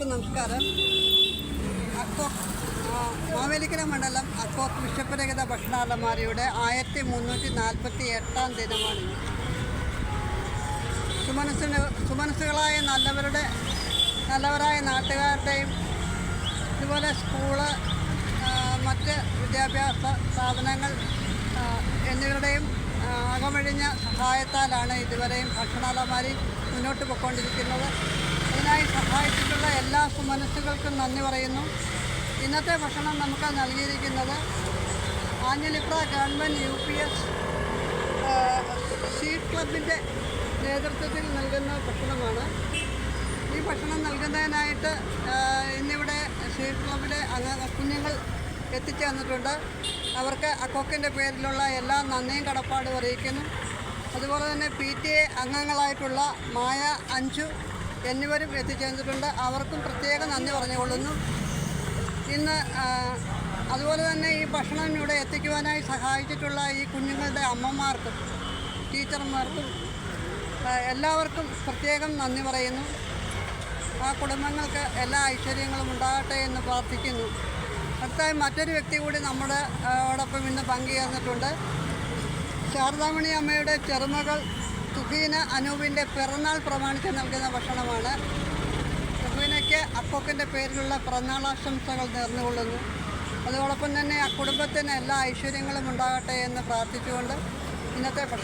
എല്ലാവർക്കും നമസ്കാരം. അക്കോക്ക് മാവേലിക്കര മണ്ഡലം അക്കോക്ക് വിശപ്പുരഹിത ഭക്ഷണാലമാരിയുടെ 1348-ാം ദിനമാണ്. സുമനസ്സുകളായ നല്ലവരായ നാട്ടുകാരുടെയും ഇതുപോലെ സ്കൂള്, മറ്റ് വിദ്യാഭ്യാസ സ്ഥാപനങ്ങൾ എന്നിവരുടെയും അകമഴിഞ്ഞ സഹായത്താലാണ് ഇതുവരെയും ഭക്ഷണാലമാരി മുന്നോട്ട് പോയിക്കൊണ്ടിരിക്കുന്നത്. ഇതിനായി സഹായിച്ചിട്ടുള്ള എല്ലാ സുമനസ്സുകൾക്കും നന്ദി പറയുന്നു. ഇന്നത്തെ ഭക്ഷണം നമുക്ക് നൽകിയിരിക്കുന്നത് ആഞ്ഞിലിപ്ര ഗവൺമെൻറ് UPS സീഡ് ക്ലബിൻ്റെ നേതൃത്വത്തിൽ നൽകുന്ന ഭക്ഷണമാണ്. ഈ ഭക്ഷണം നൽകുന്നതിനായിട്ട് ഇന്നിവിടെ സീഡ് ക്ലബിലെ കുഞ്ഞുങ്ങൾ എത്തിച്ചു തന്നിട്ടുണ്ട്. അവർക്ക് അക്കോക്കിൻ്റെ പേരിലുള്ള എല്ലാ നന്ദിയും കടപ്പാടും അറിയിക്കുന്നു. അതുപോലെ തന്നെ PTA അംഗങ്ങളായിട്ടുള്ള മായ, അഞ്ചു എന്നിവരും എത്തിച്ചേർന്നിട്ടുണ്ട്. അവർക്കും പ്രത്യേക നന്ദി പറഞ്ഞുകൊള്ളുന്നു. ഇന്ന് അതുപോലെ തന്നെ ഈ ഭക്ഷണം ഇവിടെ എത്തിക്കുവാനായി സഹായിച്ചിട്ടുള്ള ഈ കുഞ്ഞുങ്ങളുടെ അമ്മമാർക്കും ടീച്ചർമാർക്കും എല്ലാവർക്കും പ്രത്യേകം നന്ദി പറയുന്നു. ആ കുടുംബങ്ങൾക്ക് എല്ലാ ഐശ്വര്യങ്ങളും ഉണ്ടാകട്ടെ എന്ന് പ്രാർത്ഥിക്കുന്നു. അടുത്തായി മറ്റൊരു വ്യക്തി കൂടി നമ്മളോടൊപ്പം ഇന്ന് പങ്കുചേർന്നിട്ടുണ്ട്. ശാരദാമണി അമ്മയുടെ ചെറുമകൾ തുഹീന അനൂപിൻ്റെ പിറന്നാൾ പ്രമാണിച്ച് നൽകുന്ന ഭക്ഷണമാണ്. തുഹീനയ്ക്ക് അക്കോക്കിൻ്റെ പേരിലുള്ള പിറന്നാളാശംസകൾ നേർന്നുകൊള്ളുന്നു. അതോടൊപ്പം തന്നെ ആ കുടുംബത്തിന് എല്ലാ ഐശ്വര്യങ്ങളും ഉണ്ടാകട്ടെ എന്ന് പ്രാർത്ഥിച്ചുകൊണ്ട് ഇന്നത്തെ ഭക്ഷണം